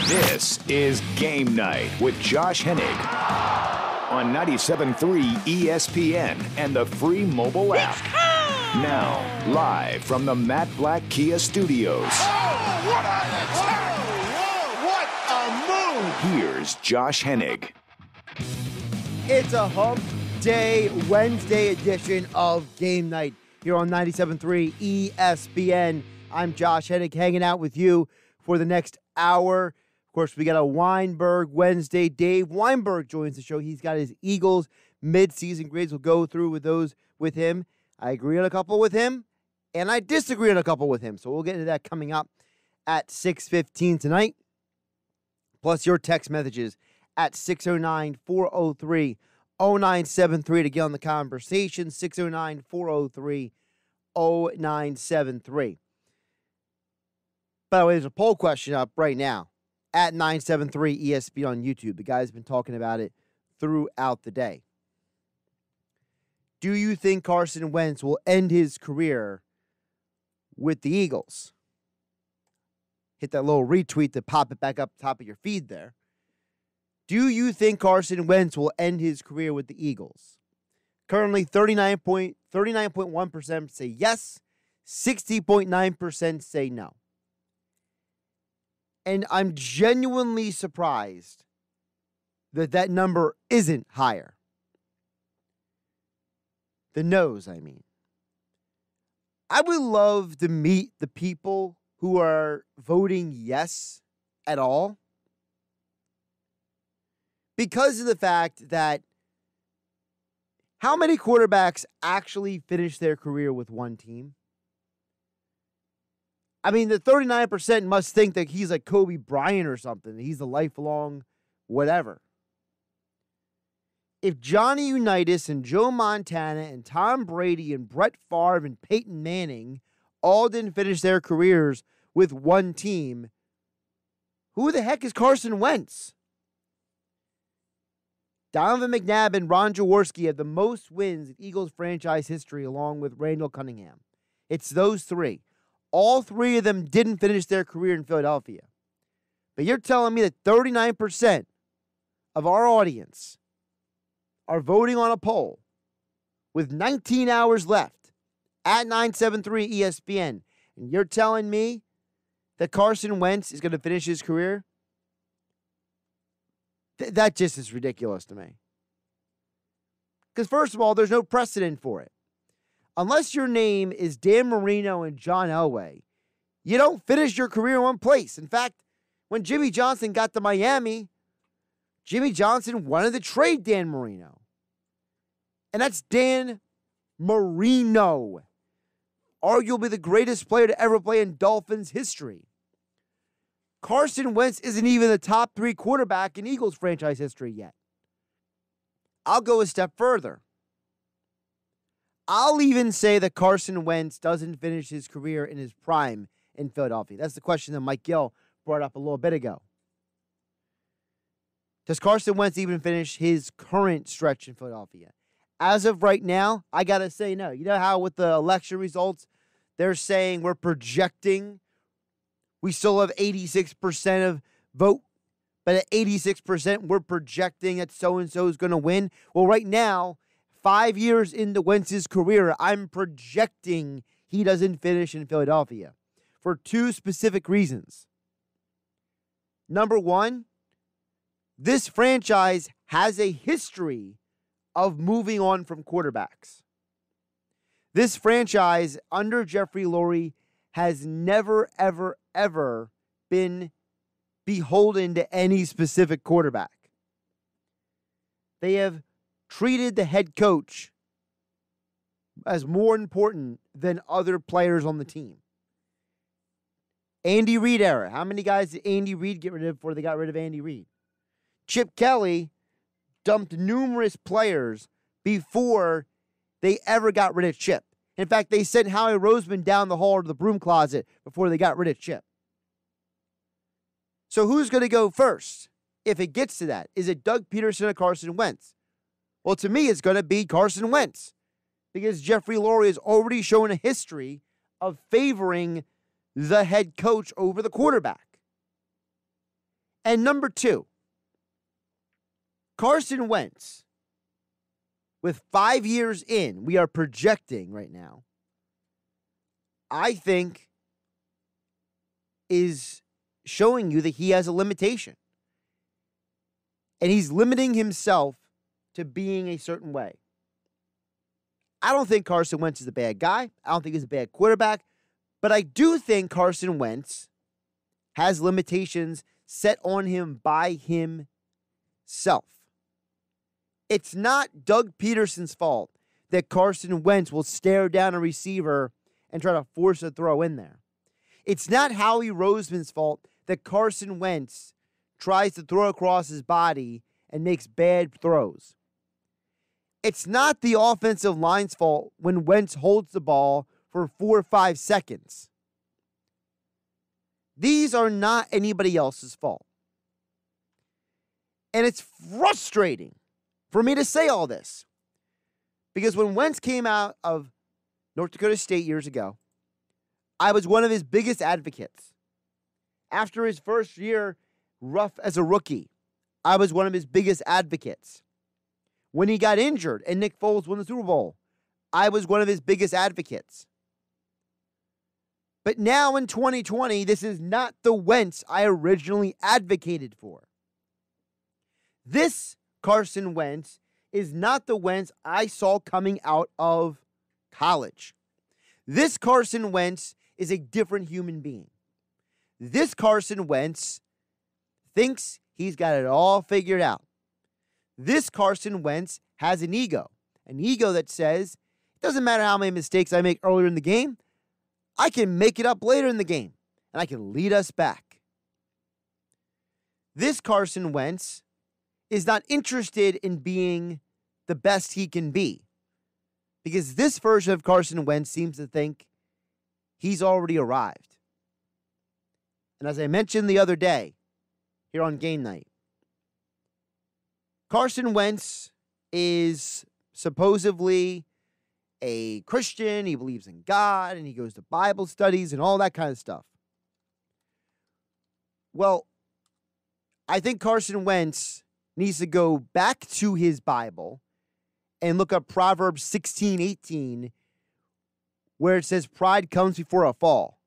This is Game Night with Josh Hennig on 97.3 ESPN and the free mobile app. Now, live from the Matt Black Kia Studios. Oh, what an attack! Whoa, what a move! Here's Josh Hennig. It's a Hump Day Wednesday edition of Game Night here on 97.3 ESPN. I'm Josh Hennig, hanging out with you for the next hour. Of course, we got a Weinberg Wednesday. Dave Weinberg joins the show. He's got his Eagles Midseason Grades. We'll go through with those with him. I agree on a couple with him, and I disagree on a couple with him. So we'll get into that coming up at 6:15 tonight. Plus your text messages at 609-403-0973 to get on the conversation. 609-403-0973. By the way, there's a poll question up right now at 973 ESPN on YouTube. The guy's been talking about it throughout the day. Do you think Carson Wentz will end his career with the Eagles? Hit that little retweet to pop it back up top of your feed there. Do you think Carson Wentz will end his career with the Eagles? Currently, 39.1% say yes, 60.9% say no. And I'm genuinely surprised that that number isn't higher. The no's, I mean. I would love to meet the people who are voting yes at all, because of the fact that how many quarterbacks actually finish their career with one team? I mean, the 39% must think that he's like Kobe Bryant or something. He's a lifelong whatever. If Johnny Unitas and Joe Montana and Tom Brady and Brett Favre and Peyton Manning all didn't finish their careers with one team, who the heck is Carson Wentz? Donovan McNabb and Ron Jaworski have the most wins in Eagles franchise history along with Randall Cunningham. It's those three. All three of them didn't finish their career in Philadelphia. But you're telling me that 39% of our audience are voting on a poll with 19 hours left at 973 ESPN, and you're telling me that Carson Wentz is going to finish his career? That just is ridiculous to me. Because first of all, there's no precedent for it. Unless your name is Dan Marino and John Elway, you don't finish your career in one place. In fact, when Jimmy Johnson got to Miami, Jimmy Johnson wanted to trade Dan Marino. And that's Dan Marino, arguably the greatest player to ever play in Dolphins history. Carson Wentz isn't even the top 3 quarterback in Eagles franchise history yet. I'll go a step further. I'll even say that Carson Wentz doesn't finish his career in his prime in Philadelphia. That's the question that Mike Gill brought up a little bit ago. Does Carson Wentz even finish his current stretch in Philadelphia? As of right now, I got to say no. You know how with the election results, they're saying we're projecting we still have 86% of vote, but at 86%, we're projecting that so-and-so is going to win. Well, right now, 5 years into Wentz's career, I'm projecting he doesn't finish in Philadelphia for 2 specific reasons. Number one, this franchise has a history of moving on from quarterbacks. This franchise under Jeffrey Lurie has never, ever, ever been beholden to any specific quarterback. They have treated the head coach as more important than other players on the team. Andy Reid era. How many guys did Andy Reid get rid of before they got rid of Andy Reid? Chip Kelly dumped numerous players before they ever got rid of Chip. In fact, they sent Howie Roseman down the hall to the broom closet before they got rid of Chip. So who's going to go first if it gets to that? Is it Doug Pederson or Carson Wentz? Well, to me, it's going to be Carson Wentz because Jeffrey Lurie has already shown a history of favoring the head coach over the quarterback. And number two, Carson Wentz, with 5 years in, we are projecting right now, I think is showing you that he has a limitation. And he's limiting himself to being a certain way. I don't think Carson Wentz is a bad guy. I don't think he's a bad quarterback. But I do think Carson Wentz has limitations set on him by himself. It's not Doug Pederson's fault that Carson Wentz will stare down a receiver and try to force a throw in there. It's not Howie Roseman's fault that Carson Wentz tries to throw across his body and makes bad throws. It's not the offensive line's fault when Wentz holds the ball for 4 or 5 seconds. These are not anybody else's fault. And it's frustrating for me to say all this. Because when Wentz came out of North Dakota State years ago, I was one of his biggest advocates. After his first year rough as a rookie, I was one of his biggest advocates. When he got injured and Nick Foles won the Super Bowl, I was one of his biggest advocates. But now in 2020, this is not the Wentz I originally advocated for. This Carson Wentz is not the Wentz I saw coming out of college. This Carson Wentz is a different human being. This Carson Wentz thinks he's got it all figured out. This Carson Wentz has an ego that says, it doesn't matter how many mistakes I make earlier in the game, I can make it up later in the game, and I can lead us back. This Carson Wentz is not interested in being the best he can be, because this version of Carson Wentz seems to think he's already arrived. And as I mentioned the other day here on Game Night, Carson Wentz is supposedly a Christian. He believes in God, and he goes to Bible studies and all that kind of stuff. Well, I think Carson Wentz needs to go back to his Bible and look up Proverbs 16:18, where it says pride comes before a fall.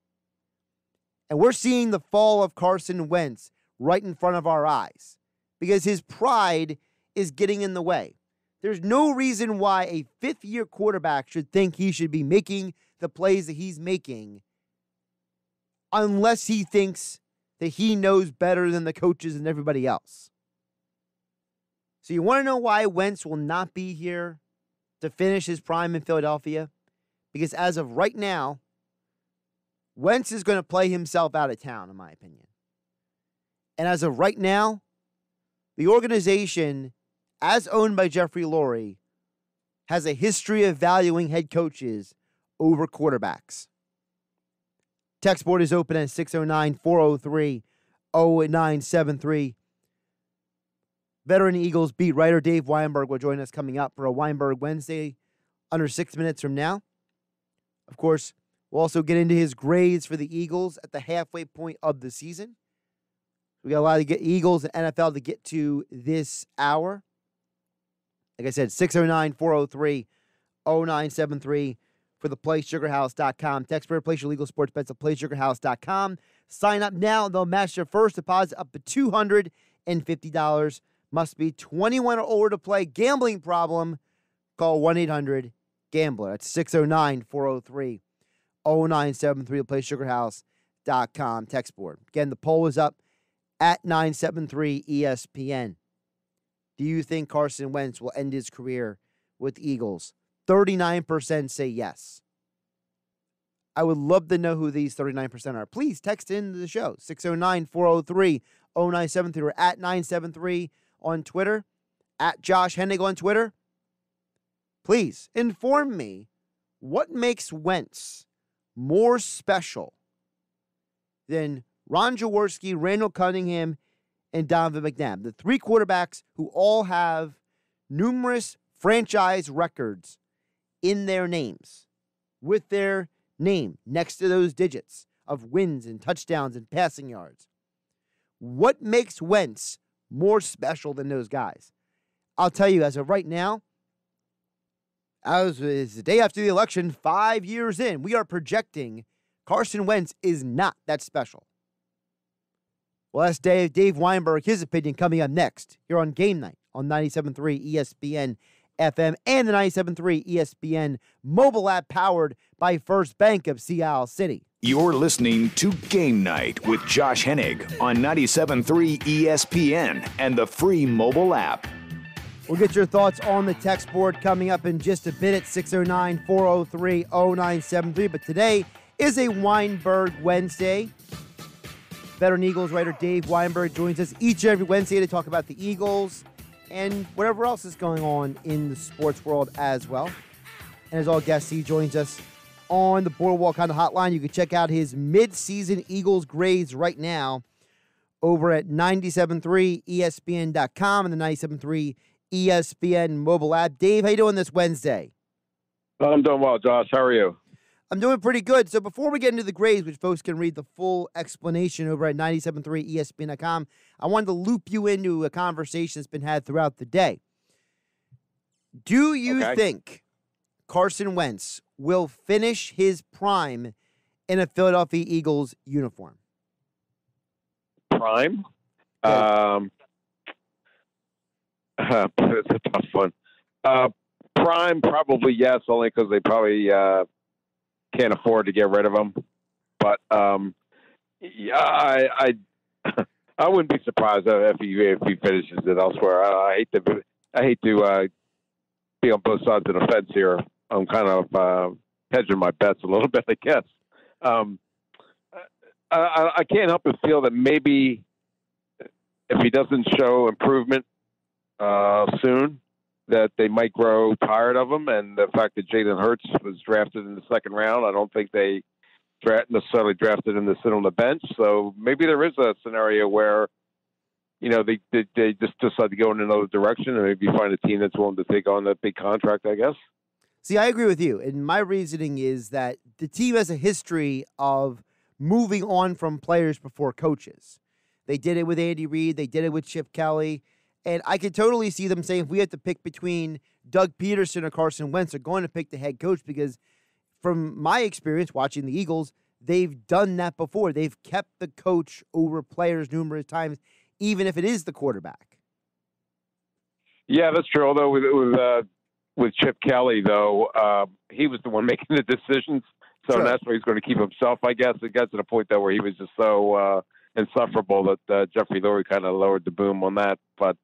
And we're seeing the fall of Carson Wentz right in front of our eyes because his pride is getting in the way. There's no reason why a fifth-year quarterback should think he should be making the plays that he's making unless he thinks that he knows better than the coaches and everybody else. So you want to know why Wentz will not be here to finish his prime in Philadelphia? Because as of right now, Wentz is going to play himself out of town, in my opinion. And as of right now, the organization, as owned by Jeffrey Lurie, has a history of valuing head coaches over quarterbacks. Text board is open at 609-403-0973. Veteran Eagles beat writer Dave Weinberg will join us coming up for a Weinberg Wednesday under 6 minutes from now. Of course, we'll also get into his grades for the Eagles at the halfway point of the season. We got a lot of Eagles and NFL to get to this hour. Like I said, 609-403-0973 for the PlaySugarHouse.com. Text for place your legal sports bets at PlaySugarHouse.com. Sign up now. They'll match your first deposit up to $250. Must be 21 or older to play. Gambling problem? Call 1-800-GAMBLER. That's 609-403-0973. The PlaySugarHouse.com text board. Again, the poll is up at 973 ESPN. Do you think Carson Wentz will end his career with the Eagles? 39% say yes. I would love to know who these 39% are. Please text into the show. 609-403-0973 or at 973 on Twitter. At Josh Hennig on Twitter. Please inform me what makes Wentz more special than Ron Jaworski, Randall Cunningham, and Donovan McNabb, the three quarterbacks who all have numerous franchise records in their names, with their name next to those digits of wins and touchdowns and passing yards. What makes Wentz more special than those guys? I'll tell you, as of right now, as is the day after the election, 5 years in, we are projecting Carson Wentz is not that special. Well, that's Dave Weinberg, his opinion, coming up next here on Game Night on 97.3 ESPN FM and the 97.3 ESPN mobile app powered by First Bank of Sea Isle City. You're listening to Game Night with Josh Hennig on 97.3 ESPN and the free mobile app. We'll get your thoughts on the text board coming up in just a bit at 609-403-0973. But today is a Weinberg Wednesday. Veteran Eagles writer Dave Weinberg joins us each and every Wednesday to talk about the Eagles and whatever else is going on in the sports world as well. And as all guests, he joins us on the Boardwalk Honda Hotline. You can check out his midseason Eagles grades right now over at 973ESPN.com and the 97.3 ESPN mobile app. Dave, how you doing this Wednesday? I'm doing well, Josh. How are you? I'm doing pretty good. So before we get into the grades, which folks can read the full explanation over at 97.3 ESPN.com, I wanted to loop you into a conversation that's been had throughout the day. Do you think Carson Wentz will finish his prime in a Philadelphia Eagles uniform? Prime? It's a tough one. Prime, probably yes, only because they probably can't afford to get rid of him. But yeah, I wouldn't be surprised if he finishes it elsewhere. I hate to be on both sides of the fence here. I'm kind of hedging my bets a little bit, I guess. I can't help but feel that maybe if he doesn't show improvement soon, that they might grow tired of him. And the fact that Jalen Hurts was drafted in the second round, I don't think they necessarily drafted him to sit on the bench. So maybe there is a scenario where, you know, they just decide to go in another direction and maybe find a team that's willing to take on that big contract, I guess. See, I agree with you. And my reasoning is that the team has a history of moving on from players before coaches. They did it with Andy Reid. They did it with Chip Kelly. And I could totally see them saying if we have to pick between Doug Pederson or Carson Wentz, they're going to pick the head coach because from my experience watching the Eagles, they've done that before. They've kept the coach over players numerous times, even if it is the quarterback. Yeah, that's true. Although with Chip Kelly, though, he was the one making the decisions. So that's where he's going to keep himself, I guess. It got to the point, though, where he was just so insufferable that Jeffrey Lurie kind of lowered the boom on that. But,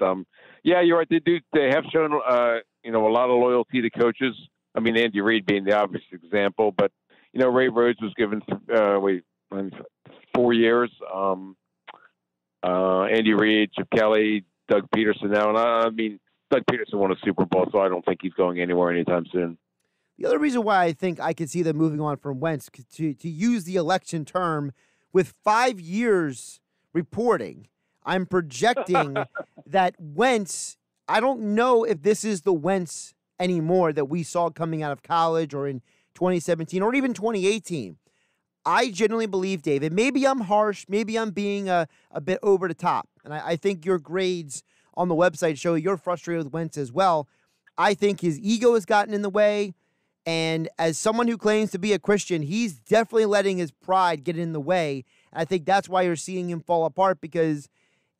yeah, you're right. They have shown, a lot of loyalty to coaches. I mean, Andy Reid being the obvious example. But, you know, Ray Rhodes was given 4 years. Andy Reid, Chip Kelly, Doug Pederson now. And I mean, Doug Pederson won a Super Bowl, so I don't think he's going anywhere anytime soon. The other reason why I think I could see them moving on from Wentz, to use the election term, with 5 years reporting, I'm projecting that Wentz, I don't know if this is the Wentz anymore that we saw coming out of college or in 2017 or even 2018. I genuinely believe, David, maybe I'm harsh, maybe I'm being a bit over the top, and I think your grades on the website show you're frustrated with Wentz as well. I think his ego has gotten in the way. And as someone who claims to be a Christian, he's definitely letting his pride get in the way. And I think that's why you're seeing him fall apart, because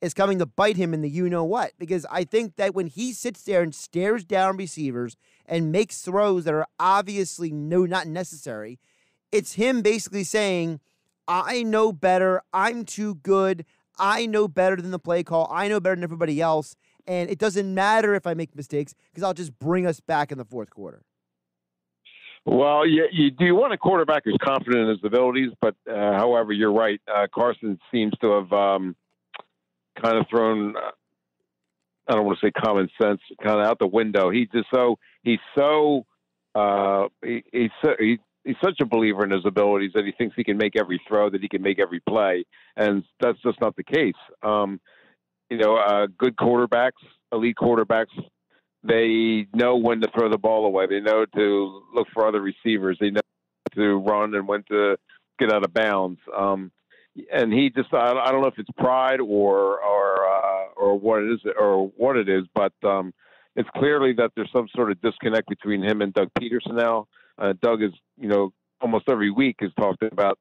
it's coming to bite him in the you-know-what. Because I think that when he sits there and stares down receivers and makes throws that are obviously not necessary, it's him basically saying, I know better, I'm too good, I know better than the play call, I know better than everybody else, and it doesn't matter if I make mistakes because I'll just bring us back in the fourth quarter. Well, you do want a quarterback who's confident in his abilities, but however, you're right. Carson seems to have kind of thrown, I don't want to say common sense, kind of out the window. He's such a believer in his abilities that he thinks he can make every throw, that he can make every play, and that's just not the case. Good quarterbacks, elite quarterbacks, they know when to throw the ball away. They know to look for other receivers. They know to run and when to get out of bounds. and he just I don't know if it's pride or what it is, but it's clearly that there's some sort of disconnect between him and Doug Pederson now. Doug is, almost every week is talked about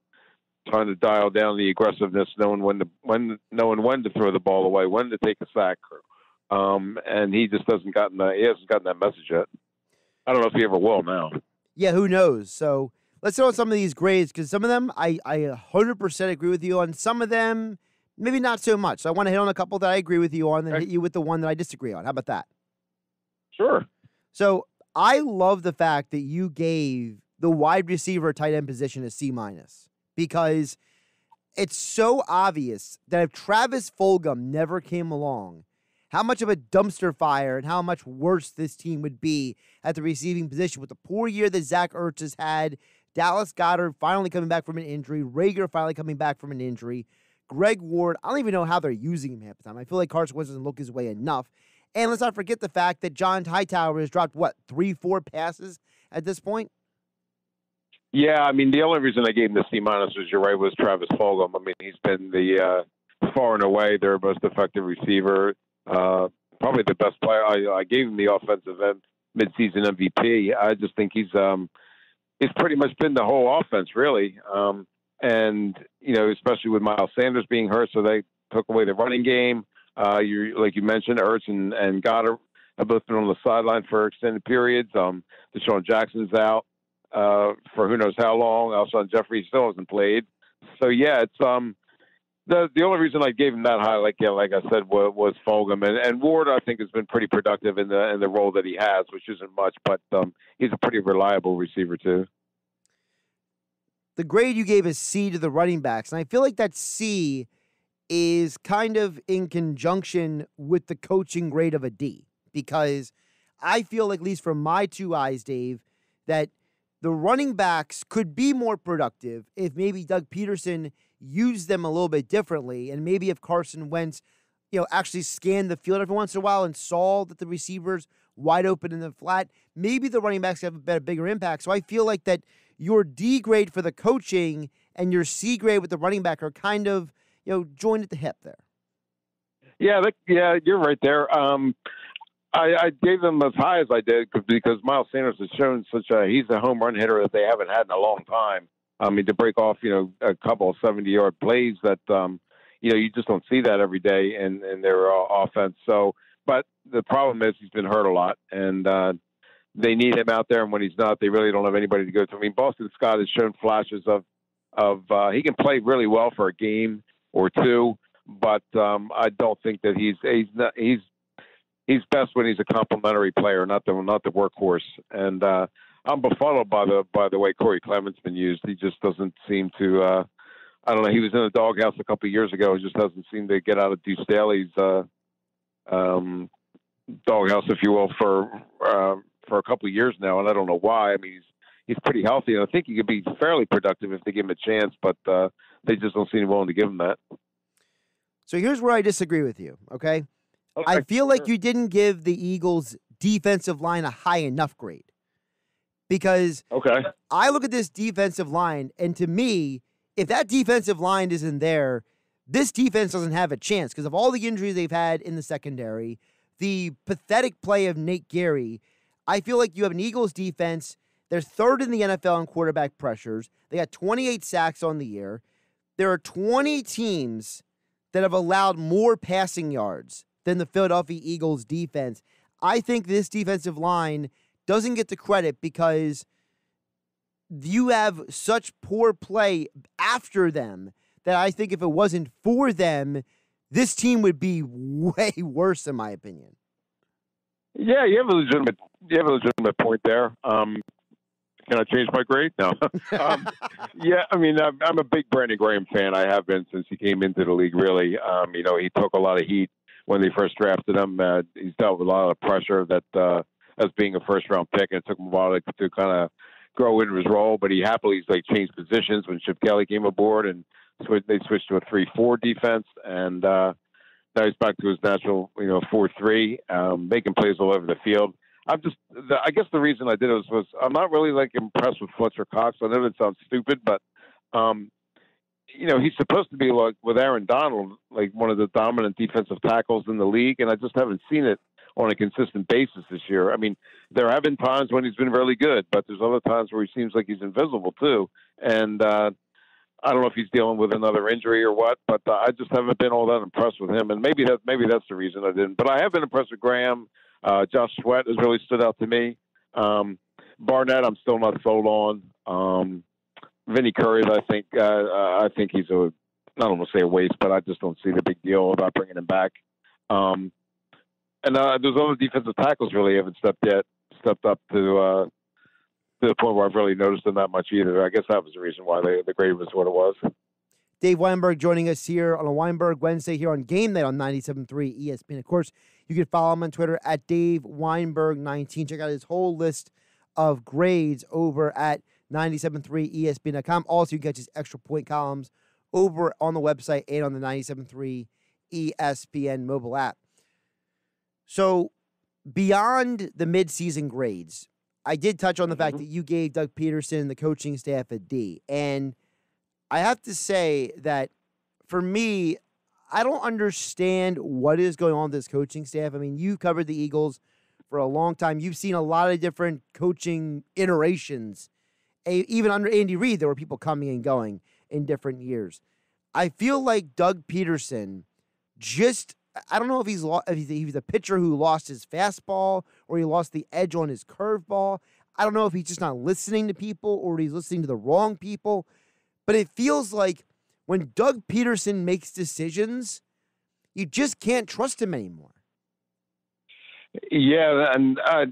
trying to dial down the aggressiveness, knowing when to throw the ball away, when to take a sack, and he just hasn't gotten that message yet. I don't know if he ever will now. Yeah, who knows? So let's throw on some of these grades, because some of them I 100% agree with you on. Some of them maybe not so much. So I want to hit on a couple that I agree with you on, and hit you with the one that I disagree on. How about that? Sure. So I love the fact that you gave the wide receiver tight end position a C-, because it's so obvious that if Travis Fulgham never came along, how much of a dumpster fire and how much worse this team would be at the receiving position with the poor year that Zach Ertz has had, Dallas Goedert finally coming back from an injury, Rager finally coming back from an injury, Greg Ward, I don't even know how they're using him half the time. I feel like Carson Wentz doesn't look his way enough. And let's not forget the fact that John Hightower has dropped, 3-4 passes at this point? Yeah, I mean, the only reason I gave him the C- was, you're right, was Travis Fulgham. I mean, he's been the far and away their most effective receiver, probably the best player. I gave him the offensive end midseason MVP. I just think he's pretty much been the whole offense, really. And, especially with Miles Sanders being hurt, so they took away the running game. Like you mentioned, Ertz and Goddard have both been on the sideline for extended periods. Deshaun Jackson's out for who knows how long. Alshon Jeffrey still hasn't played. So yeah, it's the only reason I gave him that high, like I said, was Fulgham, and Ward I think has been pretty productive in the role that he has, which isn't much, but he's a pretty reliable receiver too. The grade you gave is C to the running backs, and I feel like that C is kind of in conjunction with the coaching grade of a D, because I feel like, at least from my two eyes, Dave, that the running backs could be more productive if maybe Doug Pederson used them a little bit differently, and maybe if Carson Wentz, actually scanned the field every once in a while and saw that the receivers wide open in the flat, maybe the running backs have a bigger impact. So I feel like that your D grade for the coaching and your C grade with the running back are kind of joined at the hip there. Yeah, you're right there. I gave them as high as I did because Miles Sanders has shown he's a home run hitter that they haven't had in a long time. I mean, to break off, a couple of 70-yard plays that, you just don't see that every day in their offense. So, but the problem is he's been hurt a lot, and they need him out there. And when he's not, they really don't have anybody to go to. I mean, Boston Scott has shown flashes of he can play really well for a game or two, but I don't think that he's best when he's a complimentary player, not the workhorse. And I'm befuddled by the way Corey Clement's been used. He just doesn't seem to. I don't know. He was in the doghouse a couple of years ago. He just doesn't seem to get out of Deuce Staley's doghouse, if you will, for a couple of years now, and I don't know why. I mean, he's pretty healthy, and I think he could be fairly productive if they give him a chance, but they just don't seem willing to give him that. So here's where I disagree with you, okay? I feel like you didn't give the Eagles' defensive line a high enough grade, because I look at this defensive line, and to me, if that defensive line isn't there, this defense doesn't have a chance because of all the injuries they've had in the secondary, the pathetic play of Nate Gary. I feel like you have an Eagles defense. They're third in the NFL in quarterback pressures. They got 28 sacks on the year. There are 20 teams that have allowed more passing yards than the Philadelphia Eagles defense. I think this defensive line doesn't get the credit because you have such poor play after them that I think if it wasn't for them, this team would be way worse, in my opinion. Yeah, you have a legitimate point there. Can I change my grade? No. Yeah, I mean, I'm a big Brandon Graham fan. I have been since he came into the league, really. He took a lot of heat when they first drafted him. He's dealt with a lot of pressure that as being a first-round pick, and it took him a while to kind of grow into his role, but he happily changed positions when Chip Kelly came aboard, and they switched to a 3-4 defense, and now he's back to his natural 4-3, making plays all over the field. I guess the reason I did it was I'm not really impressed with Fletcher Cox. I know that sounds stupid, but he's supposed to be like with Aaron Donald, like one of the dominant defensive tackles in the league, and I just haven't seen it on a consistent basis this year. I mean, there have been times when he's been really good, but there's other times where he seems like he's invisible too. And I don't know if he's dealing with another injury or what, but I just haven't been all that impressed with him. And maybe that's the reason I didn't. But I have been impressed with Graham. Josh Sweat has really stood out to me. Barnett, I'm still not sold on. Vinny Curry, I think he's I don't want to say a waste, but I just don't see the big deal about bringing him back. And those other defensive tackles really haven't stepped up to the point where I've really noticed them that much either. I guess that was the reason why the grade was what it was. Dave Weinberg joining us here on a Weinberg Wednesday here on Game Night on 97.3 ESPN. Of course, you can follow him on Twitter at Dave Weinberg19. Check out his whole list of grades over at 97.3ESPN.com. Also, you can catch his extra point columns over on the website and on the 97.3 ESPN mobile app. So, beyond the midseason grades, I did touch on the fact that you gave Doug Pederson and the coaching staff a D. And I have to say that, for me, I don't understand what is going on with this coaching staff. I mean, you covered the Eagles for a long time. You've seen a lot of different coaching iterations. Even under Andy Reid, there were people coming and going in different years. I feel like Doug Pederson I don't know if he's a pitcher who lost his fastball or he lost the edge on his curveball. I don't know if he's just not listening to people or he's listening to the wrong people. But it feels like when Doug Pederson makes decisions, you just can't trust him anymore. Yeah, and I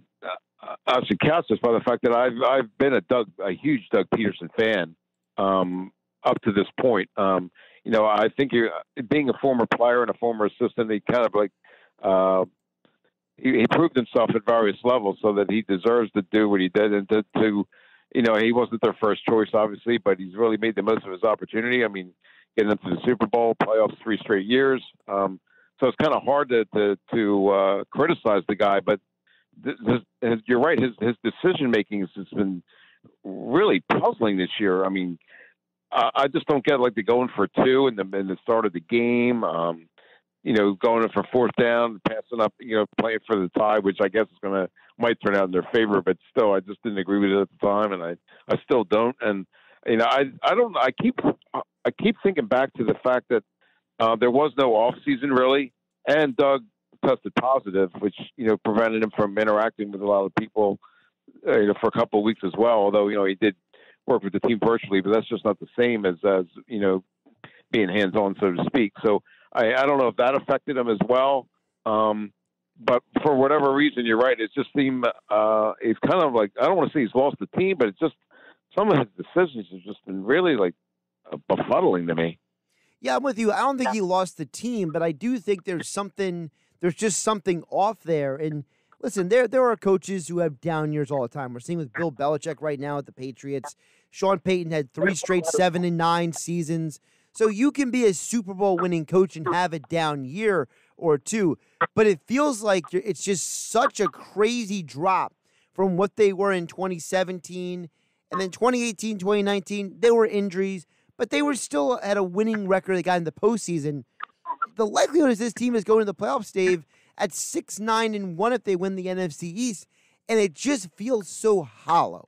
should couch this by the fact that I've been a huge Doug Pederson fan up to this point. I think being a former player and a former assistant, he kind of like he proved himself at various levels so that he deserves to do what he did and to he wasn't their first choice, obviously, but he's really made the most of his opportunity. I mean, getting into the Super Bowl, playoffs 3 straight years. So it's kind of hard to criticize the guy, but you're right. His decision making has been really puzzling this year. I mean, I just don't get like the going for 2 in the start of the game. Going in for 4th down, passing up, playing for the tie, which I guess might turn out in their favor, but still, I just didn't agree with it at the time, and I still don't. And I keep thinking back to the fact that there was no off season really, and Doug tested positive, which prevented him from interacting with a lot of people for a couple of weeks as well. Although he did work with the team virtually, but that's just not the same as being hands on, so to speak. So I don't know if that affected him as well. But for whatever reason, you're right. It just seemed it's kind of like, I don't want to say he's lost the team, but it's just some of his decisions have just been really like befuddling to me. Yeah, I'm with you. I don't think he lost the team, but I do think there's just something off there. And listen, there are coaches who have down years all the time. We're seeing with Bill Belichick right now at the Patriots. Sean Payton had 3 straight 7-9 seasons. So you can be a Super Bowl winning coach and have a down year or 2, but it feels like it's just such a crazy drop from what they were in 2017. And then 2018, 2019, there were injuries, but they were still at a winning record. They got in the postseason. The likelihood is this team is going to the playoffs, Dave, at 6-9-1 if they win the NFC East, and it just feels so hollow.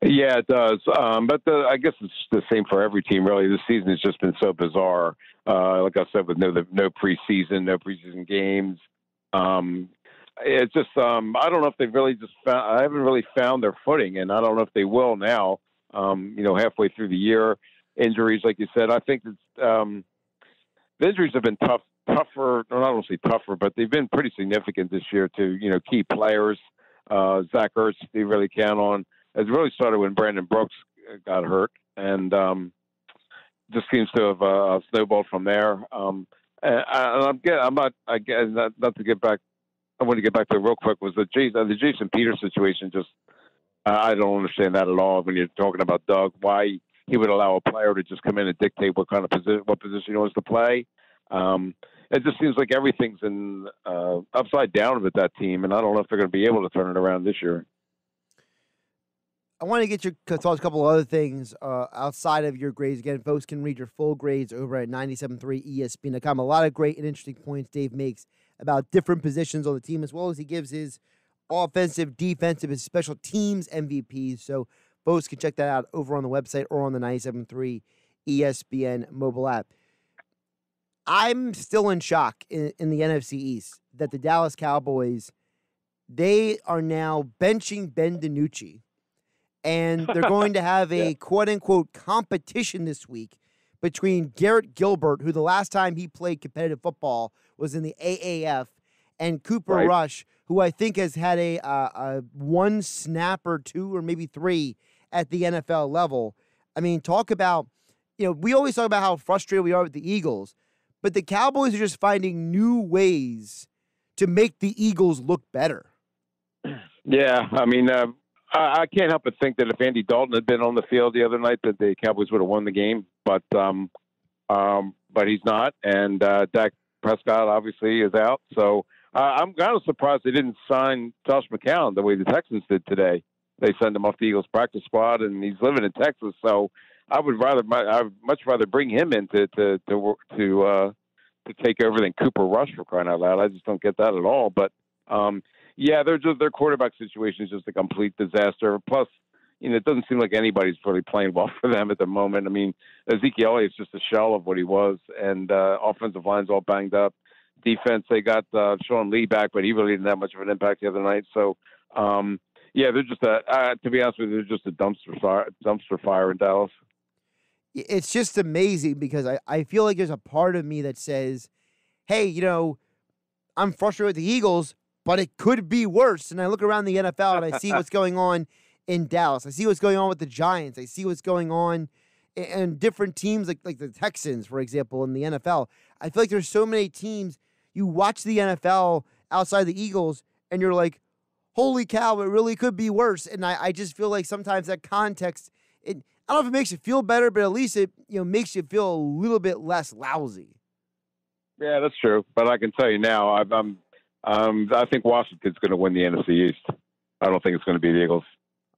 Yeah, it does. But I guess it's the same for every team, really. This season has just been so bizarre. Like I said, with no preseason games. It's just, I don't know if they've really I haven't really found their footing, and I don't know if they will now, halfway through the year. Injuries, like you said, I think it's, the injuries have been tougher, or I don't want to say tougher, but they've been pretty significant this year to, key players. Zach Ertz, they really count on. It really started when Brandon Brooks got hurt, and just seems to have snowballed from there. And I'm not to get back. I want to get back to it real quick. Was the Jason Peters situation? Just I don't understand that at all. When you're talking about Doug, why he would allow a player to just come in and dictate what position he wants to play. It just seems like everything's in upside down with that team, and I don't know if they're going to be able to turn it around this year. I want to get your thoughts a couple of other things outside of your grades. Again, folks can read your full grades over at 97.3 ESPN.com. A lot of great and interesting points Dave makes about different positions on the team, as well as he gives his offensive, defensive, and special teams MVPs. So folks can check that out over on the website or on the 97.3 ESPN mobile app. I'm still in shock in the NFC East that the Dallas Cowboys, they are now benching Ben DiNucci. And they're going to have a quote-unquote competition this week between Garrett Gilbert, who the last time he played competitive football was in the AAF, and Cooper Rush, who I think has had a one snap or two or maybe three at the NFL level. I mean, talk about, we always talk about how frustrated we are with the Eagles, but the Cowboys are just finding new ways to make the Eagles look better. Yeah, I mean, I can't help but think that if Andy Dalton had been on the field the other night, that the Cowboys would have won the game. But he's not, and Dak Prescott obviously is out. So I'm kind of surprised they didn't sign Josh McCown the way the Texans did today. They sent him off the Eagles practice squad, and he's living in Texas. So I'd much rather bring him in to take over than Cooper Rush, for crying out loud. I just don't get that at all. But yeah, their quarterback situation is just a complete disaster. Plus, it doesn't seem like anybody's really playing well for them at the moment. I mean, Ezekiel Elliott's just a shell of what he was, and offensive line's all banged up. Defense, they got Sean Lee back, but he really didn't have much of an impact the other night. So, yeah, they're just to be honest with you, they're just a dumpster fire in Dallas. It's just amazing because I feel like there's a part of me that says, hey, I'm frustrated with the Eagles, but it could be worse. And I look around the NFL and I see what's going on in Dallas. I see what's going on with the Giants. I see what's going on in different teams like the Texans, for example, in the NFL. I feel like there's so many teams. You watch the NFL outside the Eagles and you're like, holy cow, it really could be worse. And I just feel like sometimes that context, I don't know if it makes you feel better, but at least it makes you feel a little bit less lousy. Yeah, that's true. But I can tell you now, I think Washington's going to win the NFC East. I don't think it's going to be the Eagles.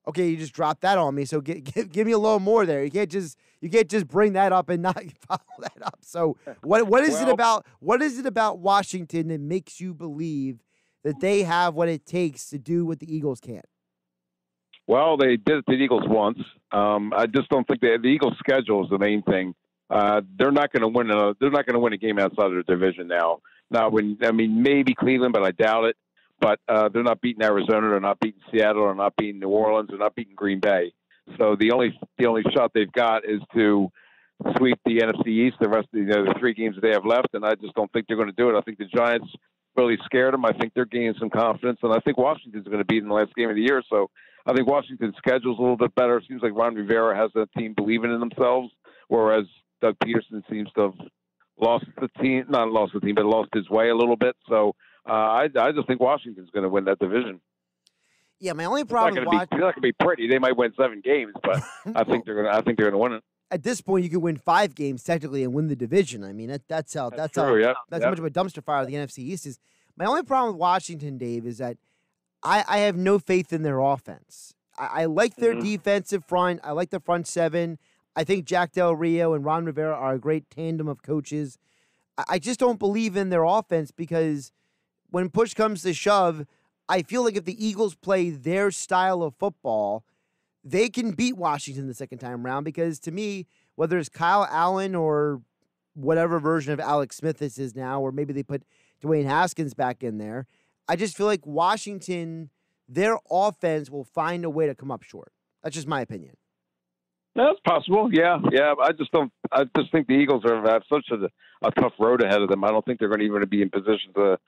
Okay, you just dropped that on me. So give me a little more there. You can't just bring that up and not follow that up. So what is it about Washington that makes you believe that they have what it takes to do what the Eagles can't? Well, they did it to the Eagles once. I just don't think the Eagles' schedule is the main thing. They're not going to win. They're not going to win a game outside of their division now. Maybe Cleveland, but I doubt it. But they're not beating Arizona, they're not beating Seattle, they're not beating New Orleans, they're not beating Green Bay. So the only shot they've got is to sweep the NFC East. The rest of the 3 games that they have left, and I just don't think they're going to do it. I think the Giants really scared them. I think they're gaining some confidence, and I think Washington's going to beat in the last game of the year. So I think Washington's schedule's a little bit better. It seems like Ron Rivera has a team believing in themselves, whereas Doug Pederson seems to have lost his way a little bit. So I just think Washington's going to win that division. Yeah, my only problem it's not going to be pretty. They might win 7 games, but I think they're going to win it. At this point, you could win 5 games technically and win the division. I mean, that's how much of a dumpster fire the NFC East is. My only problem with Washington, Dave, is that I have no faith in their offense. I like their defensive front. I like the front 7. I think Jack Del Rio and Ron Rivera are a great tandem of coaches. I just don't believe in their offense because when push comes to shove, I feel like if the Eagles play their style of football, they can beat Washington the second time around because to me, whether it's Kyle Allen or whatever version of Alex Smith this is now, or maybe they put Dwayne Haskins back in there, I just feel like Washington, their offense will find a way to come up short. That's just my opinion. That's possible. Yeah. I just think the Eagles have such a tough road ahead of them. I don't think they're going to even be in position to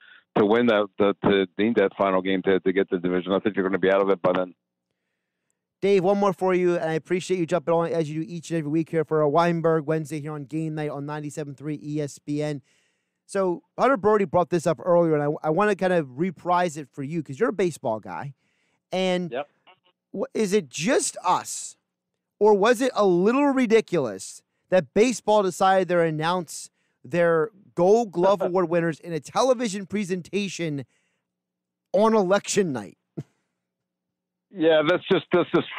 win that final game to get the division. I think they're going to be out of it by then. Dave, one more for you, and I appreciate you jumping on as you do each and every week here for a Weinberg Wednesday here on Game Night on 97.3 ESPN. So Hunter Brody brought this up earlier, and I want to kind of reprise it for you because you're a baseball guy. And is it just us, or was it a little ridiculous that baseball decided to announce their Gold Glove Award winners in a television presentation on election night? Yeah, that's just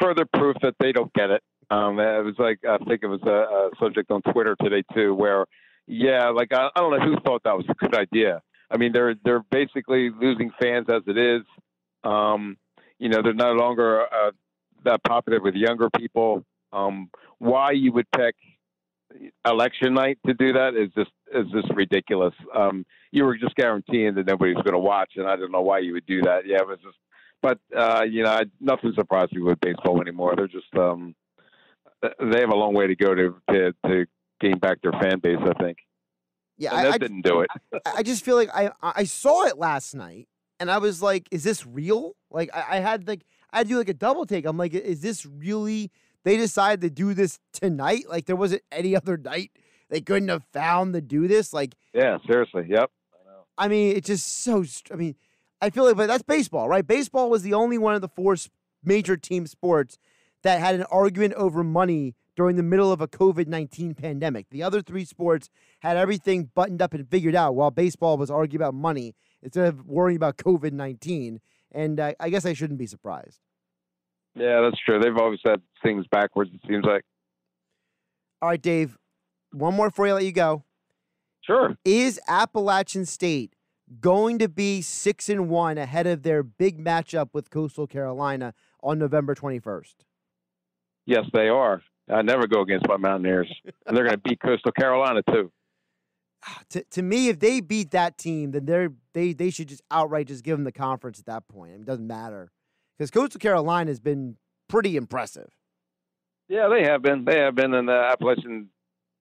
further proof that they don't get it. It was like, I think it was a subject on Twitter today too, where like I don't know who thought that was a good idea. I mean, they're basically losing fans as it is. They're no longer that popular with younger people. Why you would pick election night to do that is just ridiculous. You were just guaranteeing that nobody's going to watch, and I don't know why you would do that. Yeah, it was just. But nothing surprises me with baseball anymore. They're just they have a long way to go to gain back their fan base, I think. Yeah, and that didn't do it. I just feel like I saw it last night, and I was like, "Is this real?" Like I had to do like a double take. I'm like, "Is this really?" They decided to do this tonight. Like there wasn't any other night they couldn't have found to do this. Like, yeah, seriously, yep. I mean, it's just so. I mean, I feel like, but that's baseball, right? Baseball was the only one of the four major team sports that had an argument over money during the middle of a COVID-19 pandemic. The other three sports had everything buttoned up and figured out, while baseball was arguing about money instead of worrying about COVID-19. And I guess I shouldn't be surprised. Yeah, that's true. They've always had things backwards, it seems like. All right, Dave, one more before I let you go. Sure. Is Appalachian State going to be 6-1 ahead of their big matchup with Coastal Carolina on November 21st? Yes, they are. I never go against my Mountaineers. And they're going to beat Coastal Carolina, too. To me, if they beat that team, then they should just outright just give them the conference at that point. I mean, it doesn't matter. Because Coastal Carolina has been pretty impressive. Yeah, they have been. They have been. And the Appalachian,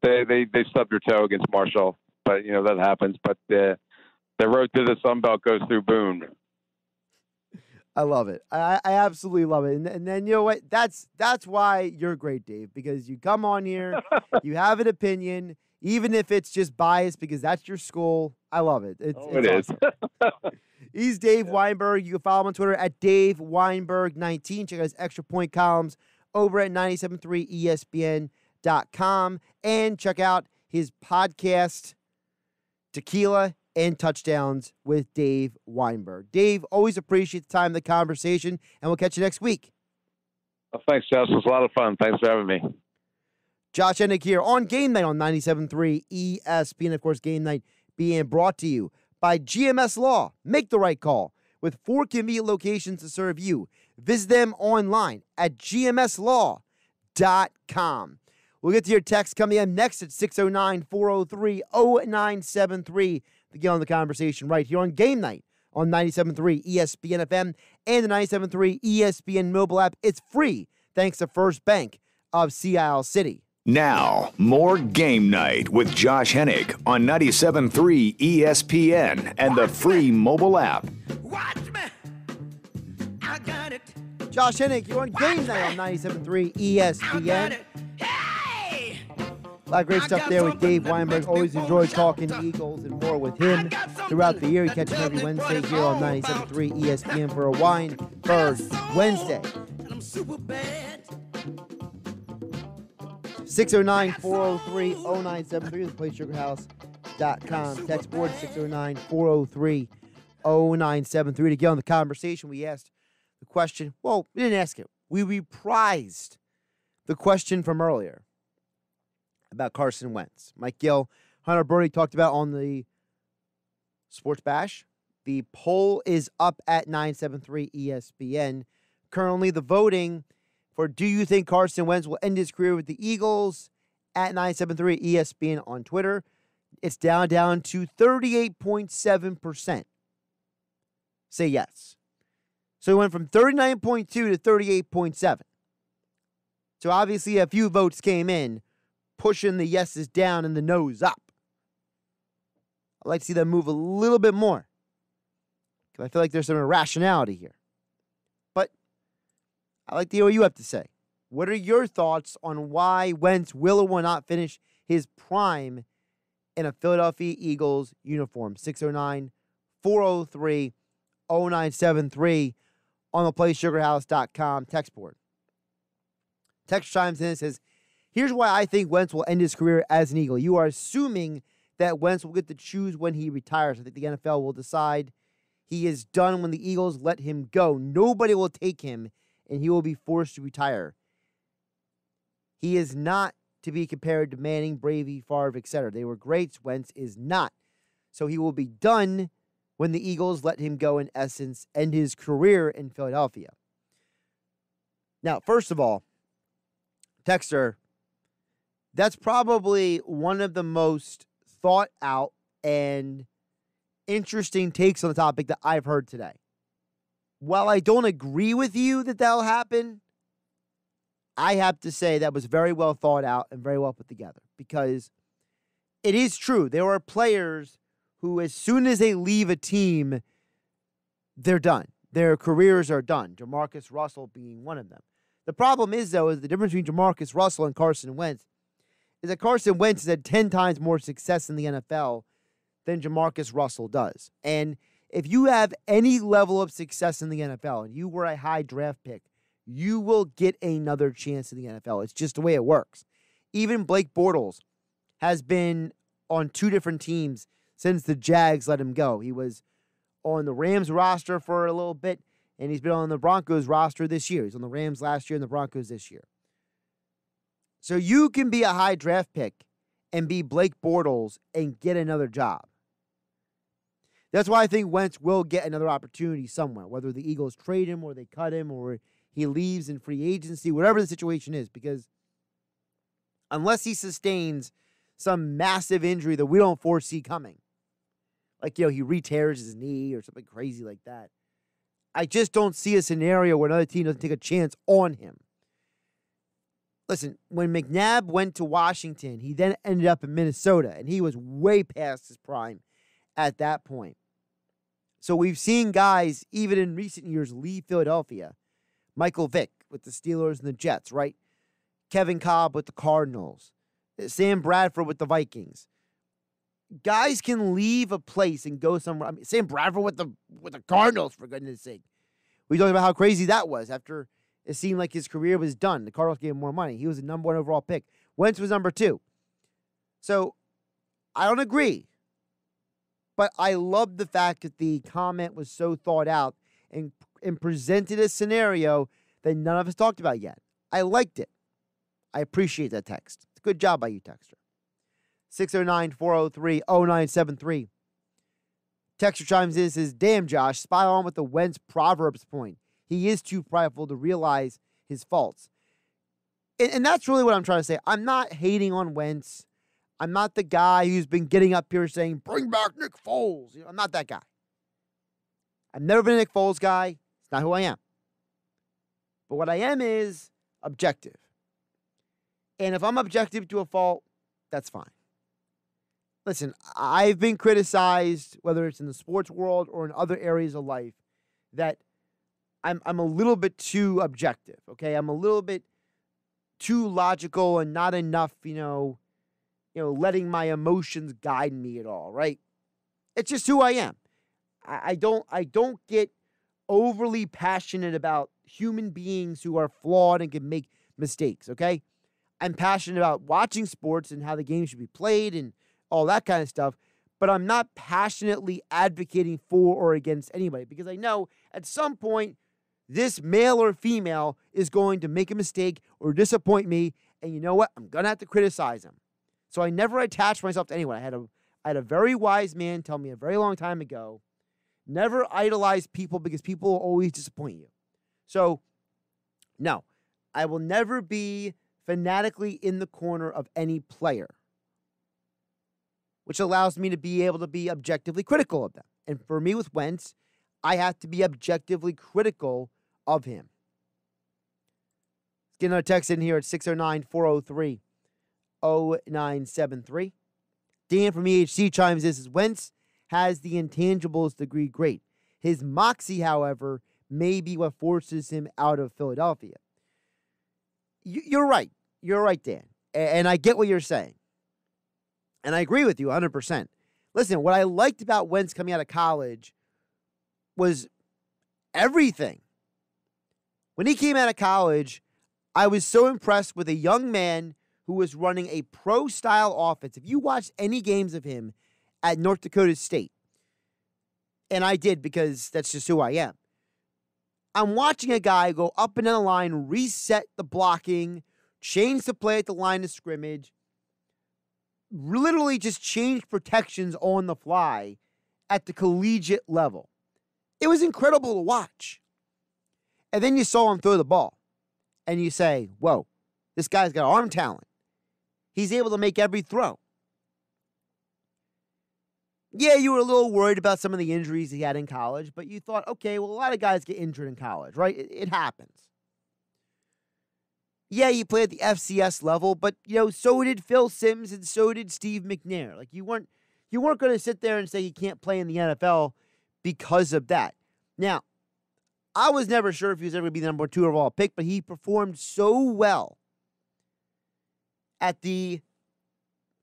they stubbed their toe against Marshall. But, that happens. But the road to the Sun Belt goes through Boone. I love it. I absolutely love it. And then, you know what? That's why you're great, Dave, because you come on here, you have an opinion, even if it's just biased because that's your school. I love it. It's awesome. He's Dave Weinberg. You can follow him on Twitter at DaveWeinberg19. Check out his extra point columns over at 973ESPN.com. And check out his podcast, Tequila and Touchdowns with Dave Weinberg. Dave, always appreciate the time, the conversation, and we'll catch you next week. Well, thanks, Josh. It was a lot of fun. Thanks for having me. Josh Hennig here on Game Night on 97.3 ESPN. Of course, Game Night being brought to you by GMS Law. Make the right call with 4 convenient locations to serve you. Visit them online at gmslaw.com. We'll get to your text coming in next at 609-403-0973 to get on the conversation right here on Game Night on 97.3 ESPN FM and the 97.3 ESPN mobile app. It's free thanks to First Bank of Sea Isle City. Now, more Game Night with Josh Hennig on 97.3 ESPN and the free mobile app. Watch me. I got it. Josh Hennig, you're on Game Night on 97.3 ESPN. Hey! A lot of great stuff there with Dave Weinberg. Always enjoy talking Eagles and more with him throughout the year. You catch him every Wednesday here on 97.3 ESPN for a Weinberg Wednesday. I'm super bad. 609-403-0973 is PlaySugarHouse.com. Text board 609-403-0973 to get on the conversation. We asked the question. Well, we didn't ask it. We reprised the question from earlier about Carson Wentz. Mike Gill, Hunter Birdie talked about on the Sports Bash. The poll is up at 973 ESPN. Currently, the voting for do you think Carson Wentz will end his career with the Eagles at 973 ESPN on Twitter. It's down to 38.7%. Say yes. So it went from 39.2 to 38.7. So obviously a few votes came in, pushing the yeses down and the no's up. I'd like to see them move a little bit more, because I feel like there's some irrationality here. But I'd like to hear what you have to say. What are your thoughts on why Wentz will or will not finish his prime in a Philadelphia Eagles uniform? 609-403-0973 on the PlaySugarHouse.com text board. Text chimes in and says, here's why I think Wentz will end his career as an Eagle. You are assuming that Wentz will get to choose when he retires. I think the NFL will decide he is done when the Eagles let him go. Nobody will take him and he will be forced to retire. He is not to be compared to Manning, Brady, Favre, etc. They were greats. Wentz is not. So he will be done when the Eagles let him go, in essence, end his career in Philadelphia. Now, first of all, Texter, that's probably one of the most thought out and interesting takes on the topic that I've heard today. While I don't agree with you that that'll happen, I have to say that was very well thought out and very well put together, because it is true. There are players who, as soon as they leave a team, they're done. Their careers are done. Jamarcus Russell being one of them. The problem is, though, is the difference between Jamarcus Russell and Carson Wentz is that Carson Wentz has had 10 times more success in the NFL than Jamarcus Russell does. And if you have any level of success in the NFL and you were a high draft pick, you will get another chance in the NFL. It's just the way it works. Even Blake Bortles has been on 2 different teams since the Jags let him go. He was on the Rams roster for a little bit, and he's been on the Broncos roster this year. He's on the Rams last year and the Broncos this year. So you can be a high draft pick and be Blake Bortles and get another job. That's why I think Wentz will get another opportunity somewhere, whether the Eagles trade him or they cut him or he leaves in free agency, whatever the situation is, because unless he sustains some massive injury that we don't foresee coming, like, he re-tears his knee or something crazy like that, I just don't see a scenario where another team doesn't take a chance on him. Listen, when McNabb went to Washington, he then ended up in Minnesota, and he was way past his prime at that point. So we've seen guys, even in recent years, leave Philadelphia. Michael Vick with the Steelers and the Jets, right? Kevin Kolb with the Cardinals. Sam Bradford with the Vikings. Guys can leave a place and go somewhere. I mean, Sam Bradford with the Cardinals, for goodness sake. We talked about how crazy that was after it seemed like his career was done. The Cardinals gave him more money. He was the number 1 overall pick. Wentz was number 2. So I don't agree. But I love the fact that the comment was so thought out and presented a scenario that none of us talked about yet. I liked it. I appreciate that text. It's a good job by you, Texter. 609-403-0973. Texter chimes in, says, damn, Josh, spot on with the Wentz Proverbs point. He is too prideful to realize his faults. And that's really what I'm trying to say. I'm not hating on Wentz. I'm not the guy who's been getting up here saying, bring back Nick Foles. I'm not that guy. I've never been a Nick Foles guy. It's not who I am. But what I am is objective. And if I'm objective to a fault, that's fine. Listen, I've been criticized, whether it's in the sports world or in other areas of life, that I'm a little bit too objective, okay? I'm a little bit too logical and not enough, letting my emotions guide me at all, right? It's just who I am. I don't get overly passionate about human beings who are flawed and can make mistakes, okay? I'm passionate about watching sports and how the game should be played and all that kind of stuff, but I'm not passionately advocating for or against anybody, because I know at some point this male or female is going to make a mistake or disappoint me, and you know what? I'm going to have to criticize them. So I never attach myself to anyone. I had a very wise man tell me a very long time ago, never idolize people because people will always disappoint you. So, no, I will never be fanatically in the corner of any player, which allows me to be able to be objectively critical of them. And for me with Wentz, I have to be objectively critical of him. Let's get another text in here at 609-403-0973. Dan from EHC chimes in, says, Wentz has the intangibles to be great. His moxie, however, may be what forces him out of Philadelphia. You're right. You're right, Dan. And I get what you're saying. And I agree with you 100%. Listen, what I liked about Wentz coming out of college was everything. When he came out of college, I was so impressed with a young man who was running a pro-style offense. If you watched any games of him at North Dakota State, and I did because that's just who I am, I'm watching a guy go up and down the line, reset the blocking, change the play at the line of scrimmage, literally just change protections on the fly at the collegiate level. It was incredible to watch. And then you saw him throw the ball, and you say, whoa, this guy's got arm talent. He's able to make every throw. Yeah, you were a little worried about some of the injuries he had in college, but you thought, okay, well, a lot of guys get injured in college, right? It happens. Yeah, you play at the FCS level, but, so did Phil Simms and so did Steve McNair. Like, you weren't going to sit there and say he can't play in the NFL because of that. Now, I was never sure if he was ever going to be the number 2 overall pick, but he performed so well at the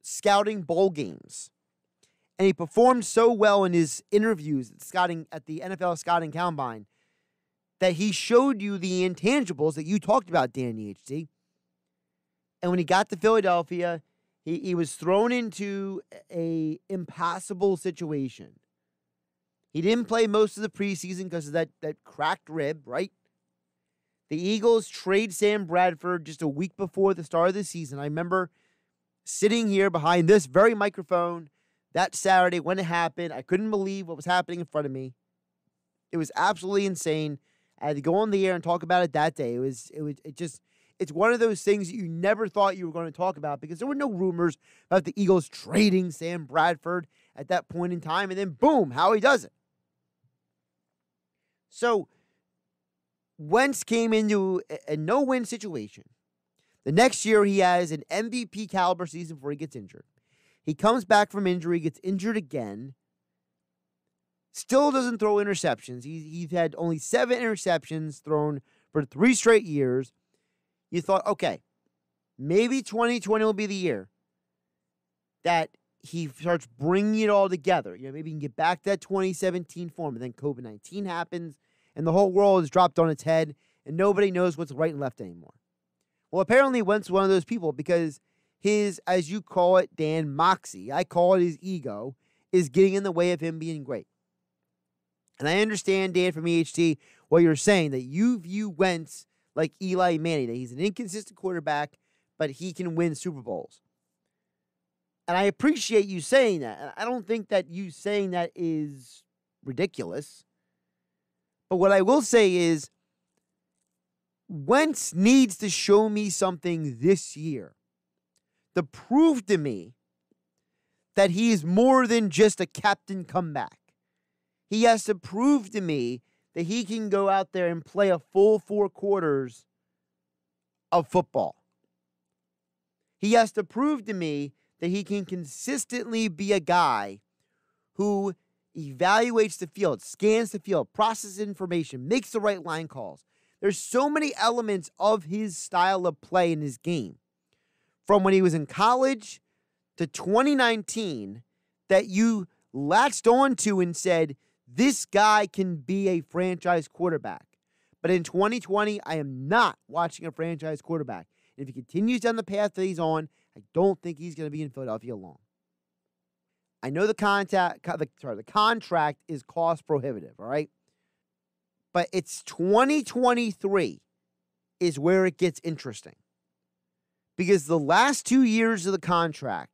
scouting bowl games. And he performed so well in his interviews at the NFL Scouting Combine that he showed you the intangibles that you talked about, Danny HT. And when he got to Philadelphia, he was thrown into a impossible situation. He didn't play most of the preseason because of that cracked rib, right? The Eagles trade Sam Bradford just a week before the start of the season. I remember sitting here behind this very microphone that Saturday when it happened. I couldn't believe what was happening in front of me. It was absolutely insane. I had to go on the air and talk about it that day. It's one of those things that you never thought you were going to talk about because there were no rumors about the Eagles trading Sam Bradford at that point in time. And then boom, how he does it. So Wentz came into a no-win situation. The next year he has an MVP caliber season before he gets injured. He comes back from injury, gets injured again. Still doesn't throw interceptions. He's had only 7 interceptions thrown for 3 straight years. You thought, okay, maybe 2020 will be the year that he starts bringing it all together. Maybe he can get back to that 2017 form. And then COVID-19 happens, and the whole world is dropped on its head, and nobody knows what's right and left anymore. Well, apparently Wentz was one of those people because his, as you call it, Dan, moxie, I call it his ego, is getting in the way of him being great. And I understand, Dan, from EHT, what you're saying, that you view Wentz like Eli Manning, that he's an inconsistent quarterback, but he can win Super Bowls. And I appreciate you saying that. And I don't think that you saying that is ridiculous. But what I will say is, Wentz needs to show me something this year to prove to me that he is more than just a captain comeback. He has to prove to me that he can go out there and play a full 4 quarters of football. He has to prove to me that he can consistently be a guy who evaluates the field, scans the field, processes information, makes the right line calls. There's so many elements of his style of play in his game, from when he was in college to 2019, that you latched onto and said, this guy can be a franchise quarterback. But in 2020, I am not watching a franchise quarterback. And if he continues down the path that he's on, I don't think he's going to be in Philadelphia long. I know the contract is cost prohibitive, all right? But it's 2023 is where it gets interesting. Because the last 2 years of the contract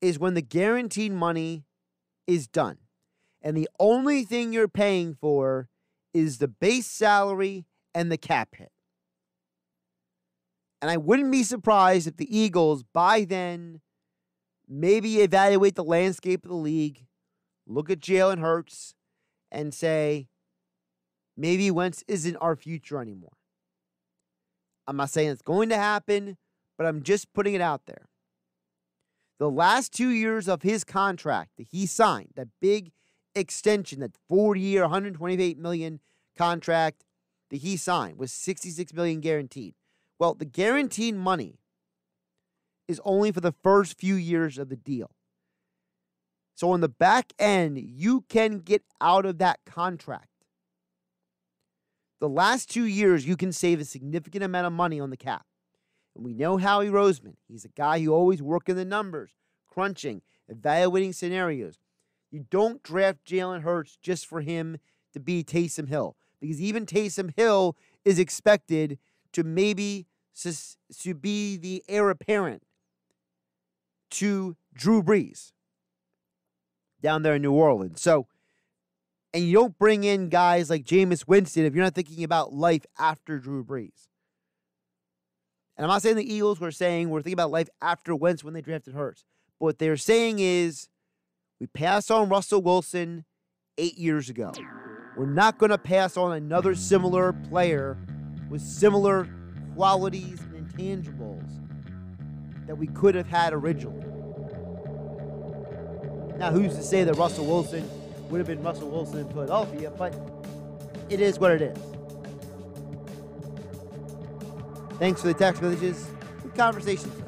is when the guaranteed money is done. And the only thing you're paying for is the base salary and the cap hit. And I wouldn't be surprised if the Eagles, by then, maybe evaluate the landscape of the league, look at Jalen Hurts, and say, maybe Wentz isn't our future anymore. I'm not saying it's going to happen, but I'm just putting it out there. The last 2 years of his contract that he signed, that big extension, that 4-year, $128 million contract that he signed, was $66 million guaranteed. Well, the guaranteed money is only for the first few years of the deal. So on the back end, you can get out of that contract. The last 2 years, you can save a significant amount of money on the cap. And we know Howie Roseman. He's a guy who always working the numbers, crunching, evaluating scenarios. You don't draft Jalen Hurts just for him to be Taysom Hill, because even Taysom Hill is expected to maybe to be the heir apparent to Drew Brees down there in New Orleans. So, and you don't bring in guys like Jameis Winston if you're not thinking about life after Drew Brees. And I'm not saying the Eagles were saying we're thinking about life after Wentz when they drafted Hurts. But what they're saying is we passed on Russell Wilson 8 years ago. We're not going to pass on another similar player with similar qualities and intangibles that we could have had originally. Now, who's to say that Russell Wilson would have been Russell Wilson in Philadelphia, but it is what it is. Thanks for the text messages. Good conversation today.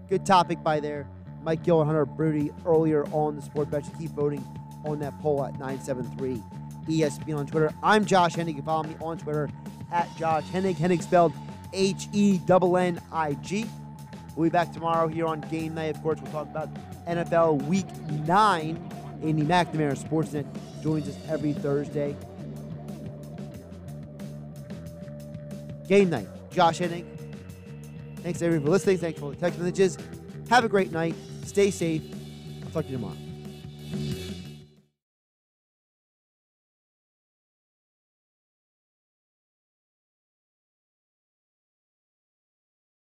Good topic by there. Mike Gill and Hunter Broody earlier on the Sport Bet. Keep voting on that poll at 973 ESPN on Twitter. I'm Josh Hennig. You can follow me on Twitter at Josh Hennig. Hennig spelled Hennig. We'll be back tomorrow here on Game Night. Of course, we'll talk about NFL Week 9. Andy McNamara, Sportsnet, joins us every Thursday. Game Night. Josh Hennig. Thanks everyone for listening. Thanks for all the text messages. Have a great night. Stay safe. I'll talk to you tomorrow.